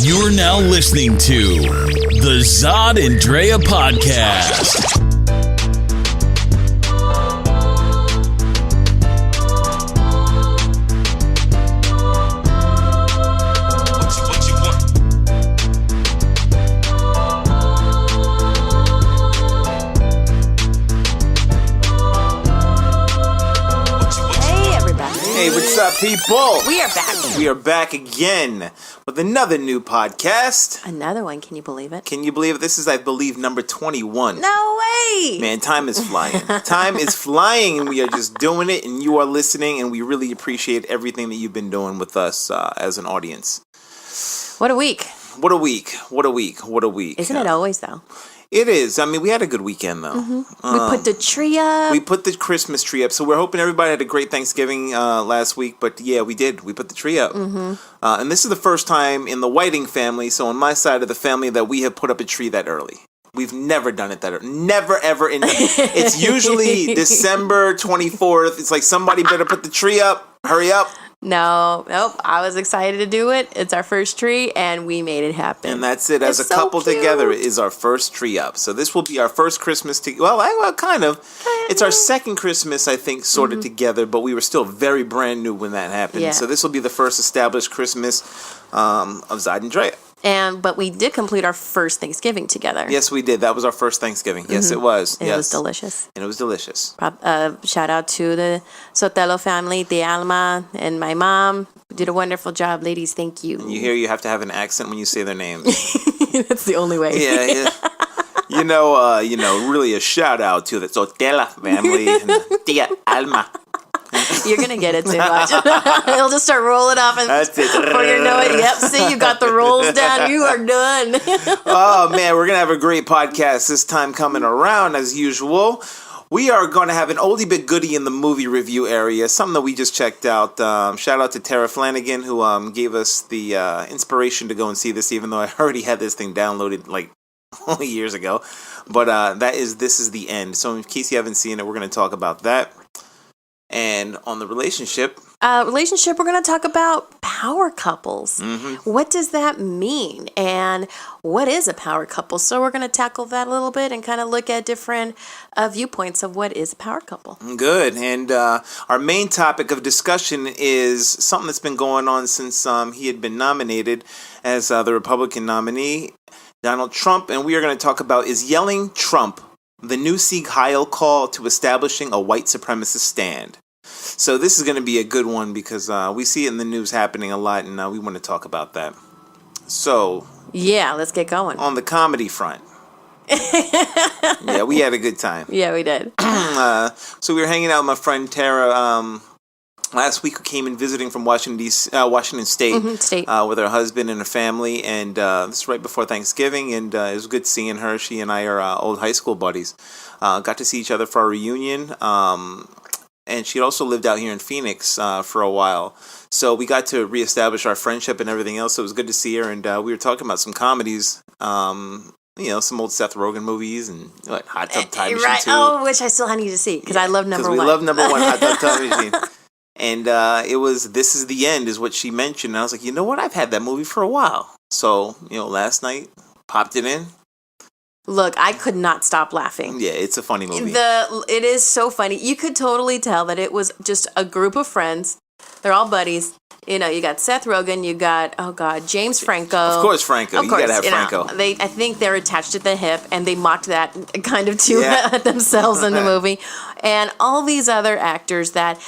You're now listening to the Zod and Drea podcast. Hey, what's up, people? We are back. We are back again with another new podcast. Another one, can you believe it? Can you believe it? This is, I believe, number 21. No way! Man, time is flying. Time is flying, and we are just doing it, and you are listening, and we really appreciate everything that you've been doing with us as an audience. What a week. What a week. What a week. What a week. Isn't it always, though? It is. I mean, we had a good weekend, though. Mm-hmm. We put the tree up. We put the Christmas tree up. So we're hoping everybody had a great Thanksgiving last week. But yeah, we did. We put the tree up. Mm-hmm. And this is the first time in the Whiting family, so on my side of the family, that we have put up a tree that early. We've never done it that early. Never, ever. It's usually December 24th. It's like, somebody better put the tree up. Hurry up. Nope. I was excited to do it. It's our first tree, and we made it happen. And that's it. As a couple together, it is our first tree up. So this will be our first Christmas well, kind of. It's our second Christmas, I think, sort of together, but we were still very brand new when that happened. Yeah. So this will be the first established Christmas of Zod and Drea. But we did complete our first Thanksgiving together. Yes, we did. That was our first Thanksgiving. Yes, it was. And it was delicious. And it was delicious. Shout out to the Sotelo family, the Alma, and my mom. Did a wonderful job, ladies. Thank you. And you have to have an accent when you say their names. That's the only way. Yeah. Really a shout out to the Sotelo family and the Tia Alma. You're going to get it too much. It'll just start rolling off. And that's it. Before you know it, yep, see, you got the rolls down. You are done. Oh, man, we're going to have a great podcast this time coming around, as usual. We are going to have an oldie but goodie in the movie review area, something that we just checked out. Shout out to Tara Flanagan, who gave us the inspiration to go and see this, even though I already had this thing downloaded like years ago. But this is the end. So in case you haven't seen it, we're going to talk about that. And on the relationship, we're going to talk about power couples. Mm-hmm. What does that mean? And what is a power couple? So we're going to tackle that a little bit and kind of look at different viewpoints of what is a power couple. Good. And our main topic of discussion is something that's been going on since he had been nominated as the Republican nominee, Donald Trump. And we are going to talk about, is yelling Trump the new Sieg Heil call to establishing a white supremacist stand? So this is going to be a good one because we see it in the news happening a lot, and we want to talk about that. So yeah, let's get going. On the comedy front. Yeah, we had a good time. Yeah, we did. So we were hanging out with my friend Tara last week, who came in visiting from Washington State, with her husband and her family, and this is right before Thanksgiving, and it was good seeing her. She and I are old high school buddies. Got to see each other for our reunion, and she also lived out here in Phoenix for a while, so we got to reestablish our friendship and everything else. So it was good to see her, and we were talking about some comedies. Some old Seth Rogen movies and Hot Tub Time Machine 2. Oh, which I still need to see because I love number one. We love number one, Hot Tub Time Machine. And it was This Is the End is what she mentioned. And I was like, you know what? I've had that movie for a while. So, last night, popped it in. Look, I could not stop laughing. Yeah, it's a funny movie. It is so funny. You could totally tell that it was just a group of friends. They're all buddies. You got Seth Rogen, you got, James Franco. Of course, Franco. You gotta have Franco. I think they're attached at the hip, and they mocked that kind of too themselves in the movie. And all these other actors that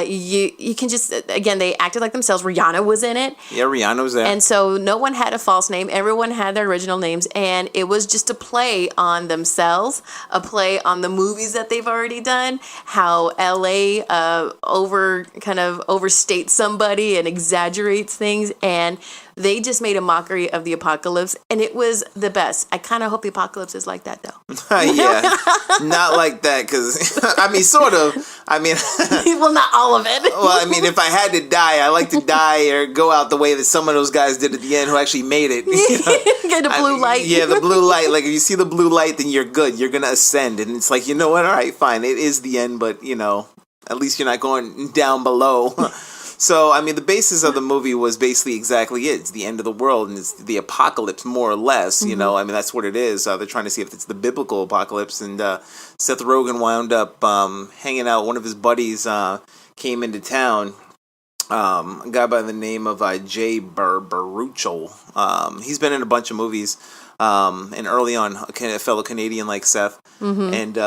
you can just, again, they acted like themselves. Rihanna was in it. Yeah, Rihanna was there. And so no one had a false name. Everyone had their original names. And it was just a play on themselves, a play on the movies that they've already done, how L.A. overstates somebody and exaggerates things. And they just made a mockery of the apocalypse, and it was the best. I kind of hope the apocalypse is like that, though. Yeah, not like that, because, sort of. Well, not all of it. Well, if I had to die, I like to die or go out the way that some of those guys did at the end who actually made it. Get the blue light. Yeah, the blue light. Like, if you see the blue light, then you're good. You're going to ascend. And it's like, you know what? All right, fine. It is the end, but, at least you're not going down below. So, I mean, the basis of the movie was basically exactly it. It's the end of the world, and it's the apocalypse, more or less, you know? I mean, that's what it is. They're trying to see if it's the biblical apocalypse, and Seth Rogen wound up hanging out. One of his buddies came into town, a guy by the name of Jay Baruchel. He's been in a bunch of movies, and early on, a fellow Canadian like Seth, and...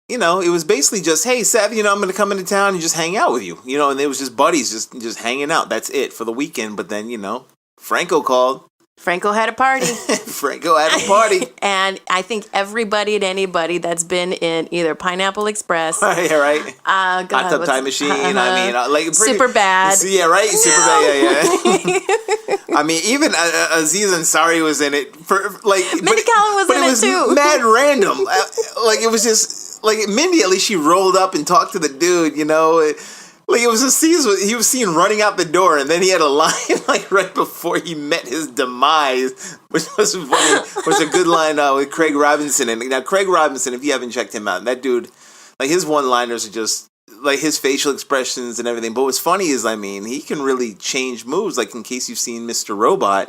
you know, it was basically just, hey, Seth, you know, I'm going to come into town and just hang out with you. You know, and it was just buddies just hanging out. That's it for the weekend. But then, you know, Franco called. Franco had a party. Franco had a party. And I think everybody and anybody that's been in either Pineapple Express. Yeah, right. God, Hot Tub Time Machine. I mean, like Super Bad. Yeah, right. Super Bad. Yeah. I mean, even Aziz Ansari was in it. Mindy Kaling was in it too. Mad random. Like, it was just... Like, Mindy, at least she rolled up and talked to the dude, you know? Like, it was a scene, he was seen running out the door, and then he had a line, like, right before he met his demise, which was funny, was a good line with Craig Robinson. And now, Craig Robinson, if you haven't checked him out, that dude, like, his one-liners are just, like, his facial expressions and everything. But what's funny is, I mean, he can really change moves, like, in case you've seen Mr. Robot.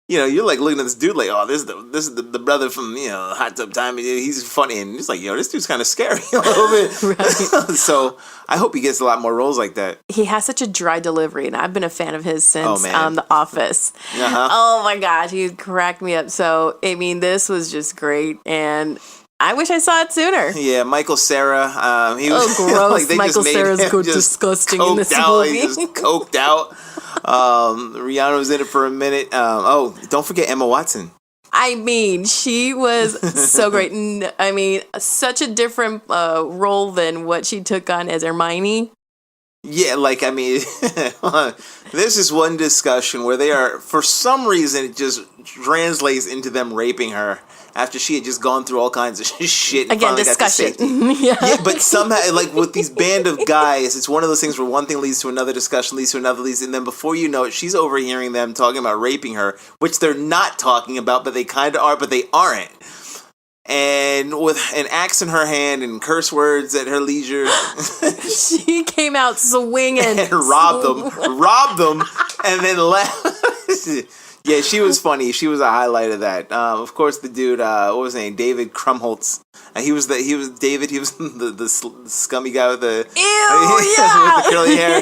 You know, you're like looking at this dude like, oh, this is the brother from, you know, Hot Tub Time. He's funny, and it's like, yo, this dude's kind of scary a little bit. Right. So I hope he gets a lot more roles like that. He has such a dry delivery, and I've been a fan of his since The Office. Oh my gosh, he cracked me up. So I mean, this was just great, and I wish I saw it sooner. Yeah, Michael Cera. He was gross. Like they Michael just Cera's good, disgusting in this movie. He just coked out. Rihanna was in it for a minute. Don't forget Emma Watson. I mean, she was so great. I mean, such a different role than what she took on as Hermione. Yeah, like, I mean, there's this one discussion where they are, for some reason, it just translates into them raping her after she had just gone through all kinds of shit. And again, discussion. Yeah, but somehow, like, with these band of guys, it's one of those things where one thing leads to another discussion, leads to another, and then before you know it, she's overhearing them talking about raping her, which they're not talking about, but they kind of are, but they aren't. And with an axe in her hand and curse words at her leisure, she came out swinging and robbed them, and then left. Yeah, she was funny. She was a highlight of that. Of course, the dude, what was his name? David Krumholtz. He was the scummy guy with the with the curly hair.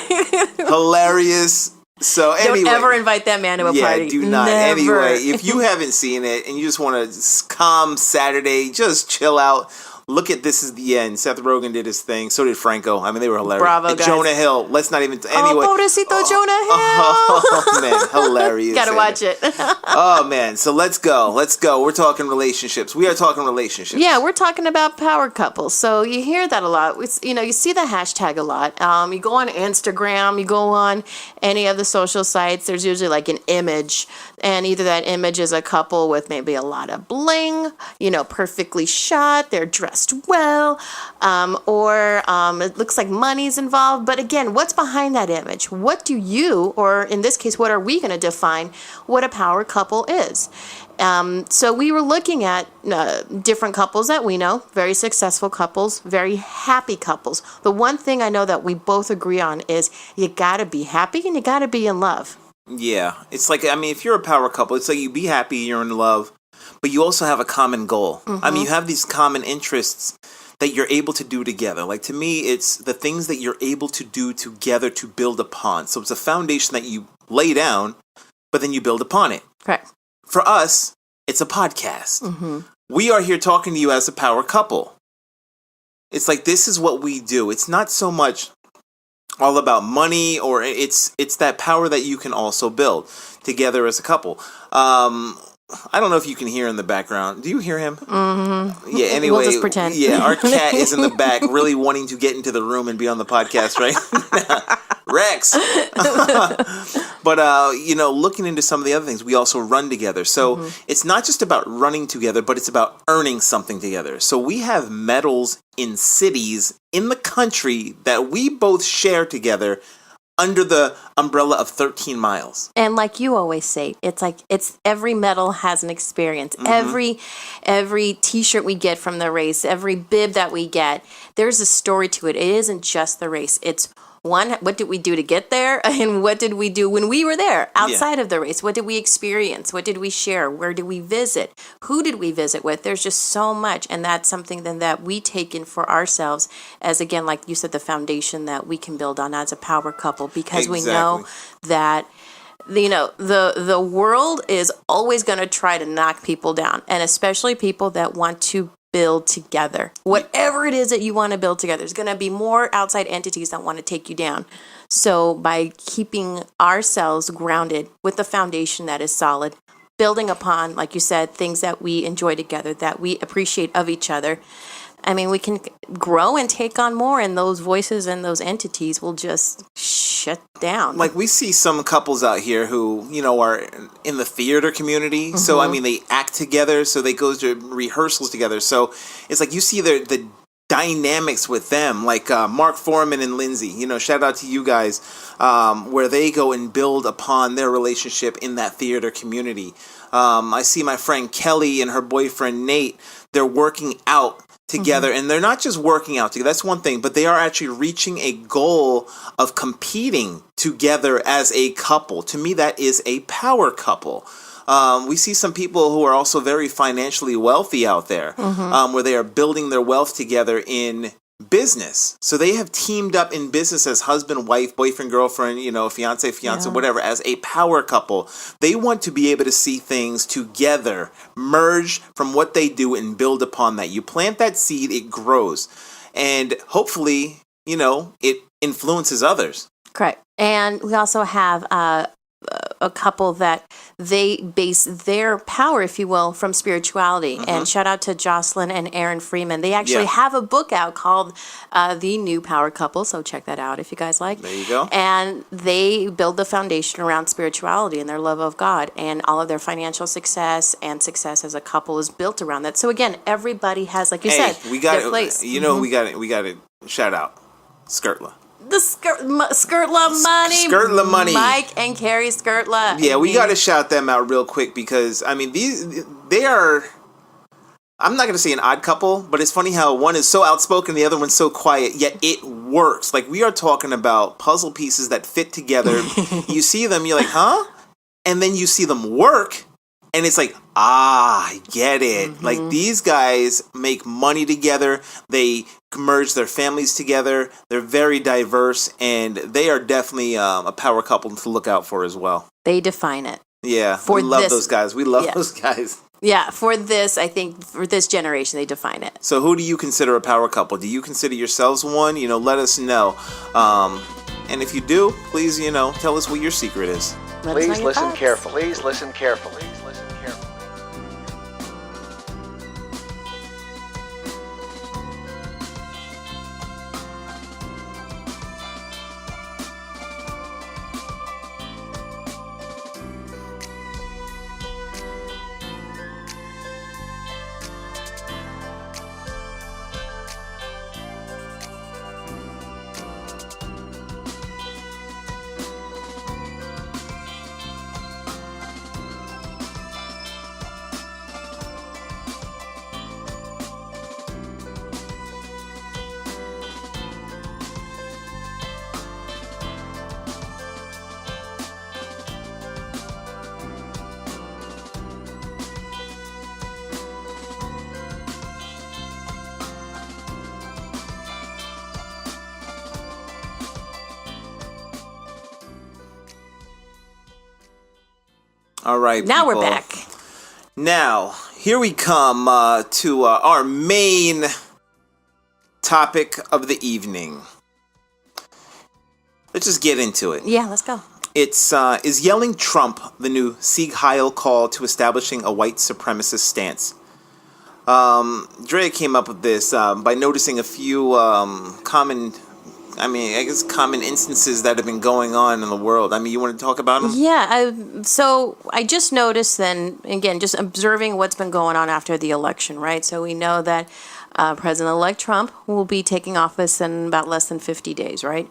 Hilarious. So anyway, don't ever invite that man to a party. Yeah, do not. Never. Anyway, if you haven't seen it and you just want a calm Saturday, just chill out. Look at This Is the End. Seth Rogen did his thing. So did Franco. I mean, they were hilarious. Bravo, guys. Jonah Hill. Let's not even... Anyway. Oh, pobrecito Jonah Hill. Oh, man. Hilarious. Gotta watch it. Oh, man. So let's go. We're talking relationships. We are talking relationships. Yeah, we're talking about power couples. So you hear that a lot. You see the hashtag a lot. You go on Instagram, you go on any of the social sites, there's usually like an image. And either that image is a couple with maybe a lot of bling, perfectly shot, they're dressed well, or it looks like money's involved. But again, what's behind that image? What do you, or in this case, what are we going to define what a power couple is? So we were looking at different couples that we know, very successful couples, very happy couples. The one thing I know that we both agree on is you got to be happy and you got to be in love. Yeah. It's like, I mean, if you're a power couple, it's like you be happy, you're in love, but you also have a common goal. Mm-hmm. I mean, you have these common interests that you're able to do together. Like, to me, it's the things that you're able to do together to build upon. So it's a foundation that you lay down, but then you build upon it. Correct. For us, it's a podcast. Mm-hmm. We are here talking to you as a power couple. It's like, this is what we do. It's not so much all about money, or it's that power that you can also build together as a couple. I don't know if you can hear in the background. Do you hear him? Mm-hmm. Yeah, anyway. We'll just pretend. Yeah, our cat is in the back really wanting to get into the room and be on the podcast right now. Rex! But, looking into some of the other things, we also run together. So it's not just about running together, but it's about earning something together. So we have medals in cities in the country that we both share together under the umbrella of 13 miles. And like you always say, it's every medal has an experience. Mm-hmm. Every t-shirt we get from the race, every bib that we get, there's a story to it. It isn't just the race. It's One, what did we do to get there? And what did we do when we were there outside of the race? What did we experience? What did we share? Where did we visit? Who did we visit with? There's just so much. And that's something then that we take in for ourselves as, again, like you said, the foundation that we can build on as a power couple, because we know that the world is always going to try to knock people down, and especially people that want to build together. Whatever it is that you want to build together, there's going to be more outside entities that want to take you down. So by keeping ourselves grounded with the foundation that is solid, building upon, like you said, things that we enjoy together, that we appreciate of each other, I mean, we can grow and take on more, and those voices and those entities will just shut down. Like, we see some couples out here who, are in the theater community. Mm-hmm. So, I mean, they act together. So they go to rehearsals together. So it's like you see the dynamics with them, like Mark Foreman and Lindsay. Shout out to you guys, where they go and build upon their relationship in that theater community. I see my friend Kelly and her boyfriend Nate. They're working out together, mm-hmm. and they're not just working out together, that's one thing, but they are actually reaching a goal of competing together as a couple. To me, that is a power couple. We see some people who are also very financially wealthy out there, mm-hmm. Where they are building their wealth together in business. So they have teamed up in business as husband, wife, boyfriend, girlfriend, fiance, whatever, as a power couple. They want to be able to see things together, merge from what they do and build upon that. You plant that seed, it grows. And hopefully, it influences others. Correct. And we also have a couple that they base their power, if you will, from spirituality. Mm-hmm. And shout out to Jocelyn and Aaron Freeman. They actually have a book out called The New Power Couple, so check that out if you guys like. There you go. And they build the foundation around spirituality and their love of God, and all of their financial success and success as a couple is built around that. So again, everybody has, like you said, their place. Mm-hmm. we got to shout out Skirtla. The Skirtla money. Skirtla money. Mike and Carrie Skirtla. Yeah, we got to shout them out real quick, because, I mean, they are, I'm not going to say an odd couple, but it's funny how one is so outspoken, the other one's so quiet, yet it works. Like, we are talking about puzzle pieces that fit together. You see them, you're like, huh? And then you see them work, and it's like, I get it. Mm-hmm. Like, these guys make money together. They merge their families together. They're very diverse, and they are definitely a power couple to look out for as well. They define it. Yeah, we love those guys. We love those guys. Yeah, for this generation, they define it. So who do you consider a power couple? Do you consider yourselves one? Let us know. And if you do, please, tell us what your secret is. Please listen carefully. Please listen carefully. All right, now people. We're back. Now, here we come to our main topic of the evening. Let's just get into it. Yeah, let's go. It's, is yelling Trump the new Sieg Heil call to establishing a white supremacist stance? Drea came up with this by noticing a few common instances that have been going on in the world. I mean, you want to talk about them? Yeah, so I just noticed then, again, just observing what's been going on after the election, right? So we know that President-elect Trump will be taking office in about less than 50 days, right?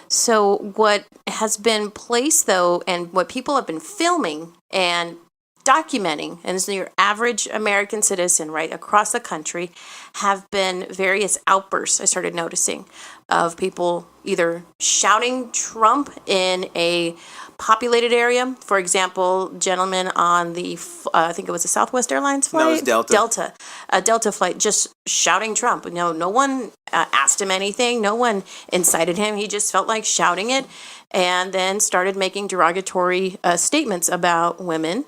So what has been placed, though, and what people have been filming and documenting, and as your average American citizen, right, across the country, have been various outbursts I started noticing of people either shouting Trump in a populated area. For example, gentlemen on the, I think it was a Southwest Airlines flight? No, it was Delta. A Delta flight just shouting Trump. No one asked him anything. No one incited him. He just felt like shouting it and then started making derogatory statements about women.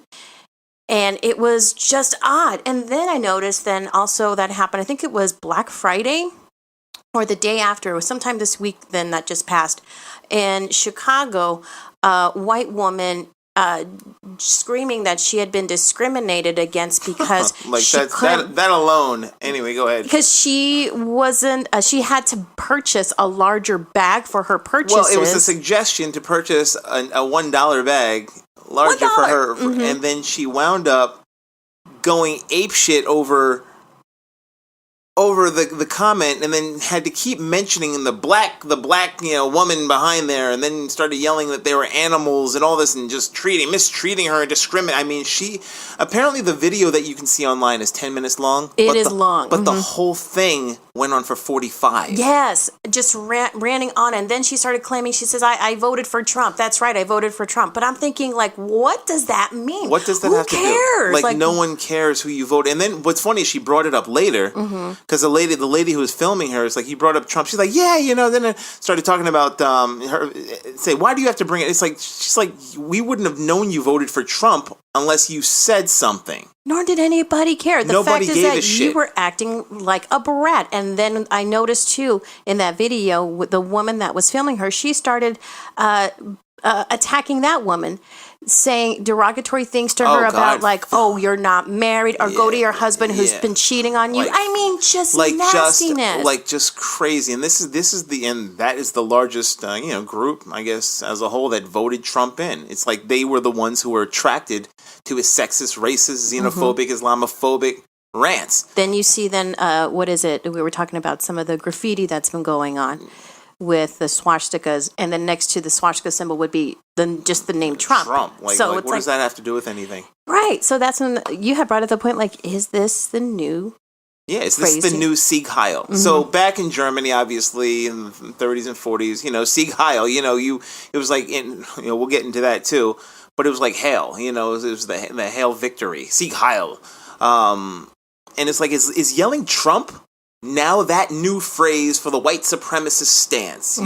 And it was just odd. And then I noticed then also that happened, I think it was Black Friday or the day after, it was sometime this week then that just passed. In Chicago, a white woman screaming that she had been discriminated against because that alone. Anyway, go ahead. Because she wasn't, she had to purchase a larger bag for her purchases. Well, it was a suggestion to purchase a $1 bag, larger $1. For her, and then she wound up going apeshit over the comment, and then had to keep mentioning the black woman behind there, and then started yelling that they were animals and all this, and just mistreating her and discriminating. I mean, apparently the video that you can see online is 10 minutes long. It is long. But the whole thing went on for 45. Yes, just ranting on, and then she started claiming, she says, I voted for Trump. That's right, I voted for Trump. But I'm thinking, like, what does that mean? What does that have to do? Who cares? Like, no one cares who you vote. And then what's funny is she brought it up later, because the lady who was filming her is like, he brought up Trump. She's like, yeah, then I started talking about her. Say, why do you have to bring it? It's like, she's like, we wouldn't have known you voted for Trump unless you said something. Nor did anybody care. Nobody fact gave is that a shit. You were acting like a brat. And then I noticed too in that video with the woman that was filming her, she started attacking that woman, saying derogatory things to her about like, oh, you're not married, or go to your husband who's been cheating on you. Like, I mean, just nastiness. Just crazy. And this is the end. That is the largest group, I guess, as a whole that voted Trump in. It's like they were the ones who were attracted to his sexist, racist, xenophobic, Islamophobic rants. Then you see what is it? We were talking about some of the graffiti that's been going on with the swastikas, and then next to the swastika symbol would be just the name Trump. What does that have to do with anything? Right. So that's when you had brought up the point, like, is this the new? Yeah, is this the new Sieg Heil? So back in Germany, obviously in the 30s and 40s, Sieg Heil. It was like we'll get into that too, but it was like hail. It was the hail victory, Sieg Heil. And it's like, is yelling Trump now that new phrase for the white supremacist stance?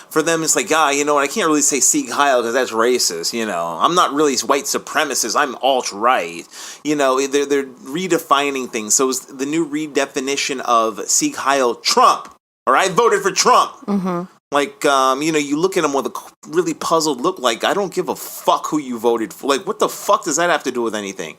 For them it's like, I can't really say Sieg Heil because that's racist. I'm not really white supremacist, I'm alt-right. They're redefining things. So it's the new redefinition of Sieg Heil Trump, or I voted for Trump. Like, you look at them with a really puzzled look, like, I don't give a fuck who you voted for. Like, what the fuck does that have to do with anything?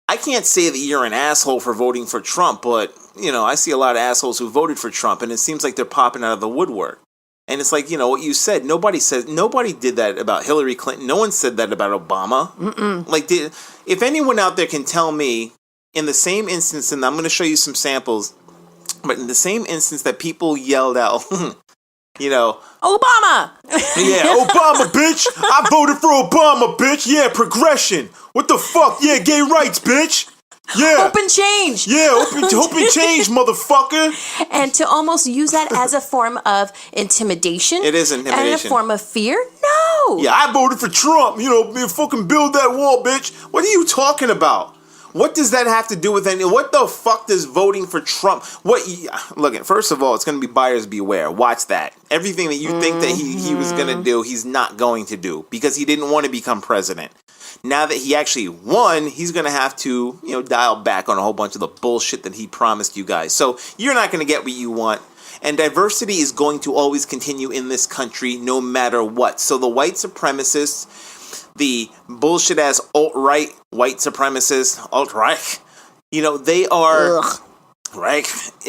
I can't say that you're an asshole for voting for Trump, but, I see a lot of assholes who voted for Trump, and it seems like they're popping out of the woodwork. And it's like, what you said, nobody did that about Hillary Clinton. No one said that about Obama. Like, if anyone out there can tell me, in the same instance, and I'm going to show you some samples, but in the same instance that people yelled out, Obama! Yeah, Obama, bitch! I voted for Obama, bitch! Yeah, progression! What the fuck? Yeah, gay rights, bitch! Yeah! Hope and change! Yeah, hope and change, motherfucker! And to almost use that as a form of intimidation. It is intimidation. And a form of fear? No! Yeah, I voted for Trump! Fucking build that wall, bitch! What are you talking about? What does that have to do with anything? What the fuck does voting for Trump? Look, first of all, it's going to be buyers beware. Watch that. Everything that you think that he was going to do, he's not going to do, because he didn't want to become president. Now that he actually won, he's going to have to, dial back on a whole bunch of the bullshit that he promised you guys. So you're not going to get what you want. And diversity is going to always continue in this country no matter what. So the white supremacists, the bullshit-ass alt-right white supremacists, alt-right, they are... Ugh. Right?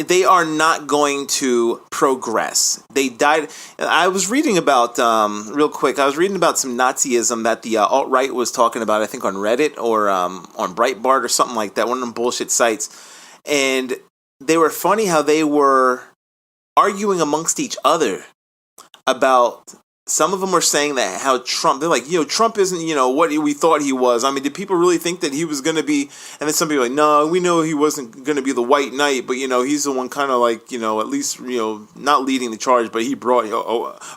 They are not going to progress. They died... I was reading about, real quick, I was reading about some Nazism that the alt-right was talking about, I think on Reddit or on Breitbart or something like that, one of them bullshit sites. And they were funny how they were arguing amongst each other about some of them were saying that how Trump, they're like, Trump isn't, what we thought he was. I mean, did people really think that he was going to be, and then some people are like, no, we know he wasn't going to be the white knight, but, he's the one kind of like, at least, not leading the charge, but he brought,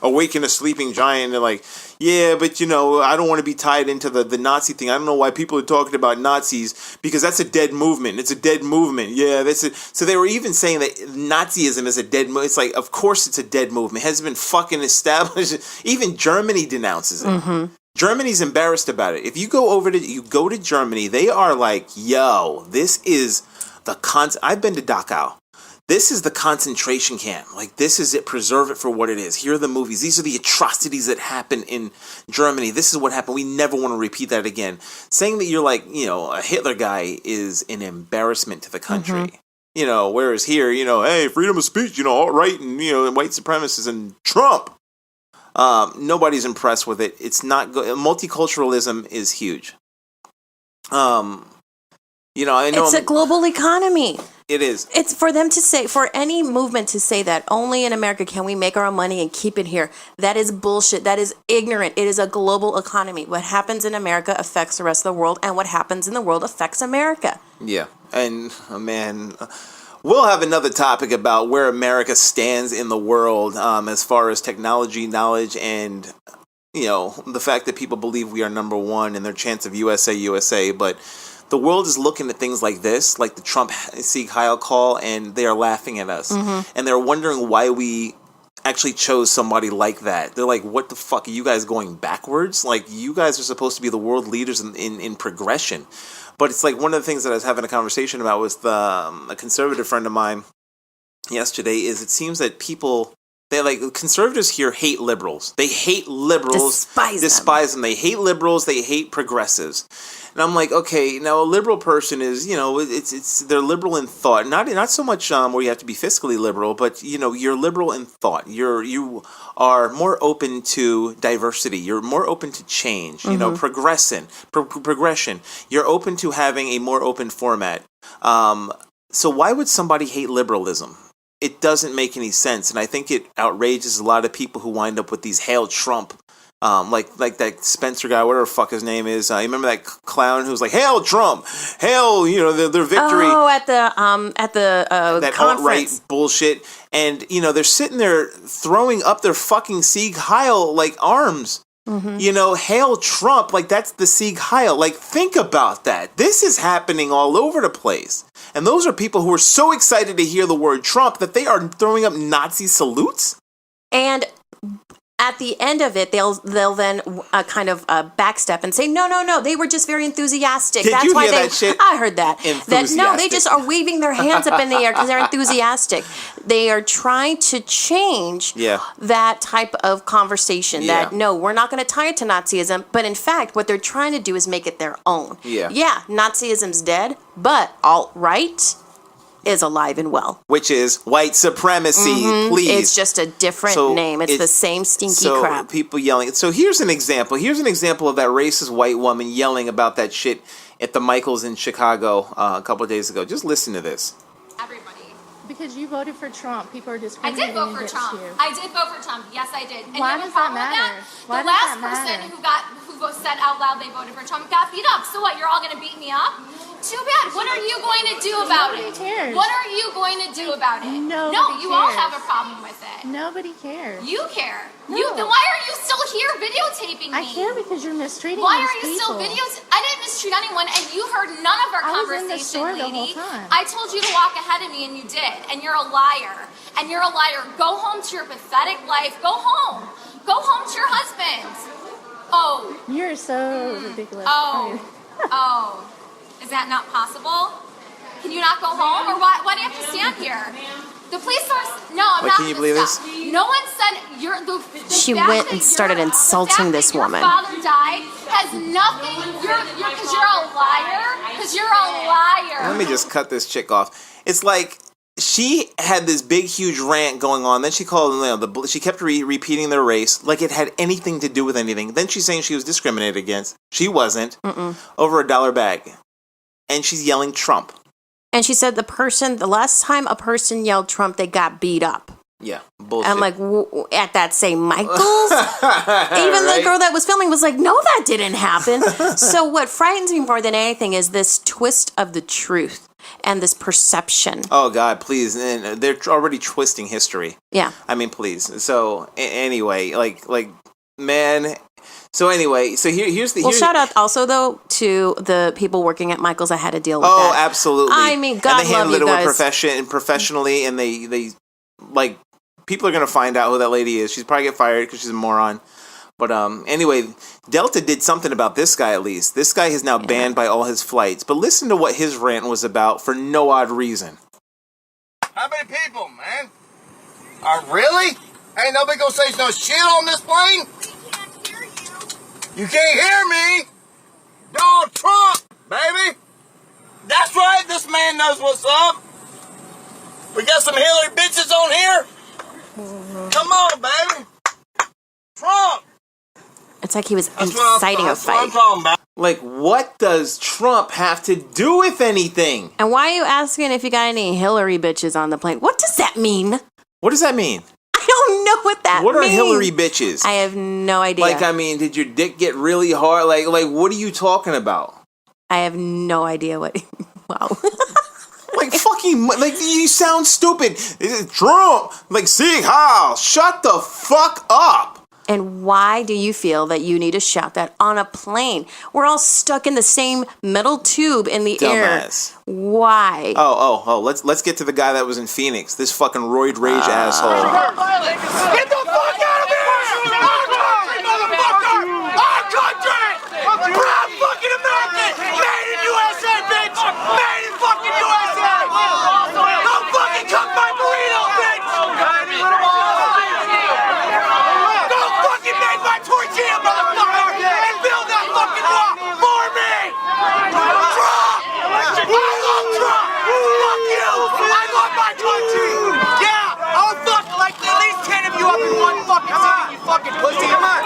awaken a sleeping giant. They're like, yeah, but, I don't want to be tied into the Nazi thing. I don't know why people are talking about Nazis, because that's a dead movement. It's a dead movement. Yeah, that's it. So they were even saying that Nazism is a dead movement. It's like, of course it's a dead movement. It hasn't been fucking established. Even Germany denounces it. Mm-hmm. Germany's embarrassed about it. If you go to Germany, they are like, yo, this is I've been to Dachau. This is the concentration camp. Like, this is it. Preserve it for what it is. Here are the movies. These are the atrocities that happen in Germany. This is what happened. We never want to repeat that again. Saying that you're like, a Hitler guy is an embarrassment to the country. Mm-hmm. Whereas here, hey, freedom of speech, alt-right and, white supremacists and Trump. Nobody's impressed with it. It's not good. Multiculturalism is huge. I know it's a global economy. It is. It's for them to say, for any movement to say that only in America can we make our own money and keep it here. That is bullshit. That is ignorant. It is a global economy. What happens in America affects the rest of the world, and what happens in the world affects America. Yeah. And, man, we'll have another topic about where America stands in the world as far as technology, knowledge, and, the fact that people believe we are number one and their chants of USA. But the world is looking at things like this, like the Trump Sieg Heil call, and they are laughing at us. Mm-hmm. And they're wondering why we actually chose somebody like that. They're like, what the fuck? Are you guys going backwards? Like, you guys are supposed to be the world leaders in progression. But it's like one of the things that I was having a conversation about with a conservative friend of mine yesterday is it seems that conservatives here hate liberals. They hate liberals. Despise them. They hate liberals. They hate progressives. And I'm like, okay, now a liberal person is, they're liberal in thought. Not so much where you have to be fiscally liberal, but, you're liberal in thought. You are more open to diversity. You're more open to change, mm-hmm. Progression. You're open to having a more open format. So why would somebody hate liberalism? It doesn't make any sense. And I think it outrages a lot of people who wind up with these Hail Trump. Like that Spencer guy, whatever the fuck his name is. You remember that clown who's like, "Hail Trump, hail!" Their victory. Oh, at the that alt-right bullshit, and they're sitting there throwing up their fucking Sieg Heil like arms. Mm-hmm. Hail Trump, like that's the Sieg Heil. Like, think about that. This is happening all over the place, and those are people who are so excited to hear the word Trump that they are throwing up Nazi salutes. And at the end of it, they'll then kind of backstep and say, no, they were just very enthusiastic. That's you why hear that shit? I heard that. They just are waving their hands up in the air because they're enthusiastic. They are trying to change that type of conversation. Yeah. That no, we're not going to tie it to Nazism, but in fact, what they're trying to do is make it their own. Yeah, Nazism's dead, but alt-right is alive and well. Which is white supremacy, mm-hmm. Please. It's just a different name. It's the same stinky crap. People yelling. So here's an example. Here's an example of that racist white woman yelling about that shit at the Michaels in Chicago a couple of days ago. Just listen to this. Everybody. Because you voted for Trump. People are discriminating against you. I did vote for Trump. Yes, I did. And why does that matter? The last person who said out loud they voted for Trump got beat up. So what? You're all going to beat me up? Too bad. What are you going to do about it? Nobody cares. What are you going to do about it? Nobody No, you cares. all have a problem with it. Nobody cares. You care. No. Then why are you still here videotaping me? I care because you're mistreating Why these are you people. still videotaping? I didn't mistreat anyone, and you heard none of our conversation, was in the store lady. the whole time. I told you to walk ahead of me, and you did. And you're a liar. And you're a liar. Go home to your pathetic life. Go home. Go home to your husband. Oh. You're so ridiculous. Oh. Is that not possible? Can you not go home? Or why do you have to stand here? The police are... No, I'm not... Can you believe this? No one said... She went and started insulting this woman. The fact that your father died has nothing... Because you're a liar? Because you're a liar. Let me just cut this chick off. It's like... She had this big, huge rant going on. Then she called, she kept repeating their race like it had anything to do with anything. Then she's saying she was discriminated against. She wasn't. Over $1 bag. And she's yelling Trump. And she said the last time a person yelled Trump, they got beat up. Yeah, bullshit. I'm like, at that same Michael's? Even the girl that was filming was like, no, that didn't happen. So what frightens me more than anything is this twist of the truth and this perception. Oh, God, please. And they're already twisting history. Yeah. I mean, please. So, anyway, man... So anyway, here's the... shout out also, though, to the people working at Michael's that had to deal with that. Oh, absolutely. I mean, God love you guys. Professionally, and they people are going to find out who that lady is. She's probably get fired because she's a moron. But anyway, Delta did something about this guy, at least. This guy is now banned by all his flights. But listen to what his rant was about for no odd reason. How many people, man? Really? Ain't nobody gonna say no shit on this plane? You can't hear me! Donald Trump, baby! That's right, this man knows what's up! We got some Hillary bitches on here? Come on, baby! Trump! It's like he was inciting a fight. That's what I'm talking about. Like, what does Trump have to do with anything? And why are you asking if you got any Hillary bitches on the plane? What does that mean? What does that mean? I don't know what that means. What are Hillary bitches? I have no idea. Like, I mean, did your dick get really hard? Like, what are you talking about? I have no idea what... Wow. Like, fucking... Like, you sound stupid. Is it Trump? Like, Sieg Heil. Shut the fuck up. And why do you feel that you need to shout that on a plane? We're all stuck in the same metal tube in the Dumbass. air. Why? Oh, let's get to the guy that was in Phoenix. This fucking roid rage asshole. Get the fuck out of here! Our country, motherfucker! Our country! Proud fucking American! Made in USA, bitch! Made in fucking USA! Go fucking cook my burrito, bitch! Go fucking make my tortilla, motherfucker! And build that fucking wall for me! Trump! I love Trump! Fuck you! I love my country! Yeah! I'll fuck like at least 10 of you up in one fucking city, you fucking pussy! Come on!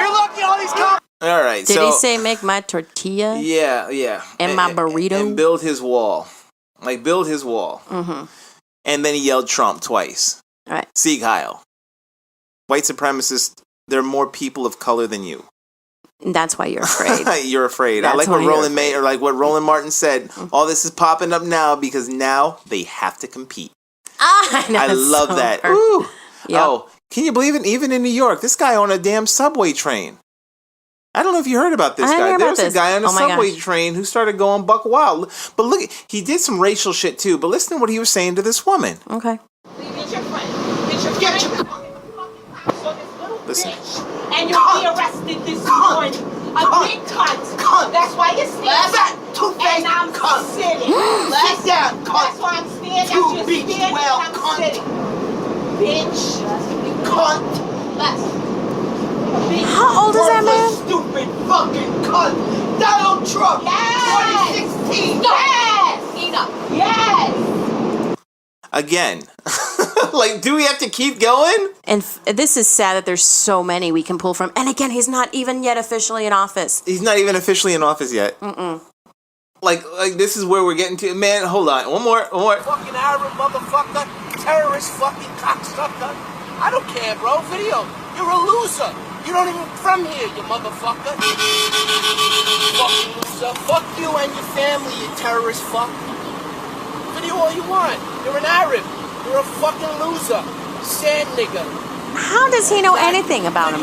You're lucky all these cops... All right, Did he say make my tortilla? Yeah. And my burrito? And build his wall. Like, build his wall. Mm-hmm. And then he yelled Trump twice. All right. Sieg Heil. White supremacists, there are more people of color than you. That's why you're afraid. You're afraid. That's I like why what you're Roland afraid. May, or like what Roland Martin said. All this is popping up now because now they have to compete. I love that. Ooh. Yep. Oh, can you believe it? Even in New York, this guy on a damn subway train. I don't know if you heard about this guy. There was a guy on a subway train who started going buck wild. But look, he did some racial shit too. But listen to what he was saying to this woman. Okay. It's your friend. It's your friend. Listen. And you'll be arrested this morning. A big cunt. That's why you're standing. And I'm sitting. Sit down, That's why I'm standing. You beach well, I'm cunt. sitting. Bitch. Cunt! How old is that man? Stupid fucking cunt! Donald Trump! Yes! 2016! Yes! Enough. Yes! Again. Like, do we have to keep going? And this is sad that there's so many we can pull from. And again, he's not even yet officially in office. He's not even officially in office yet. Like this is where we're getting to. Man, hold on. One more. Fucking Arab motherfucker! Terrorist fucking cocksucker! I don't care, bro. Video. You're a loser. You're not even from here, you motherfucker. Fucking loser. Fuck you and your family, you terrorist fuck. Video all you want. You're an Arab. You're a fucking loser. Sand nigga. How does he know anything about him?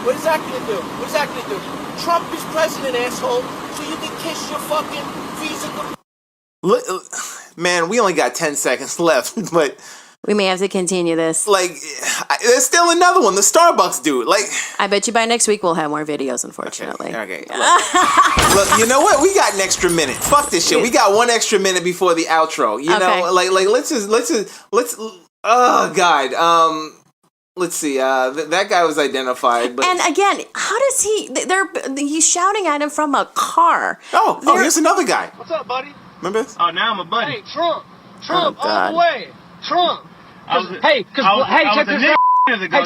What is that gonna do? What is that gonna do? Trump is president, asshole. So you can kiss your fucking visa. Look, man, we only got 10 seconds left, but We may have to continue this. like, there's still another one. The Starbucks dude. Like, I bet you by next week we'll have more videos, unfortunately. okay. Look, you know what? We got an extra minute. Fuck this shit. We got one extra minute before the outro. You know, like let's oh God. Let's see. That guy was identified, but And again, how does he's shouting at him from a car. oh, here's another guy. What's up, buddy? Remember this? Oh, now I'm a buddy. Hey, Trump. Oh, God. All the way. Trump. Check this out. Hey, check it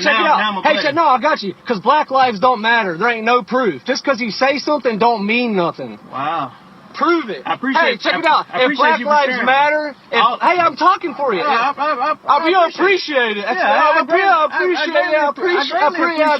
out. No, I got you. Because black lives don't matter. There ain't no proof. Just because you say something don't mean nothing. Wow. prove it. I appreciate. Hey, check it out. If Black Lives Matter, hey, I'm talking for you. I appreciate it. I appreciate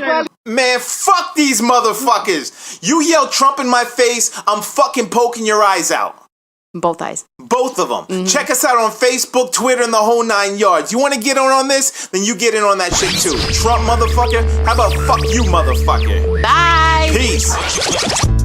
it. Man, fuck these motherfuckers. You yell Trump in my face, I'm fucking poking your eyes out. Both eyes. Both of them. Mm-hmm. Check us out on Facebook, Twitter, and the whole 9 yards. You want to get on this? Then you get in on that shit too. Trump motherfucker? How about fuck you motherfucker? Bye. Peace.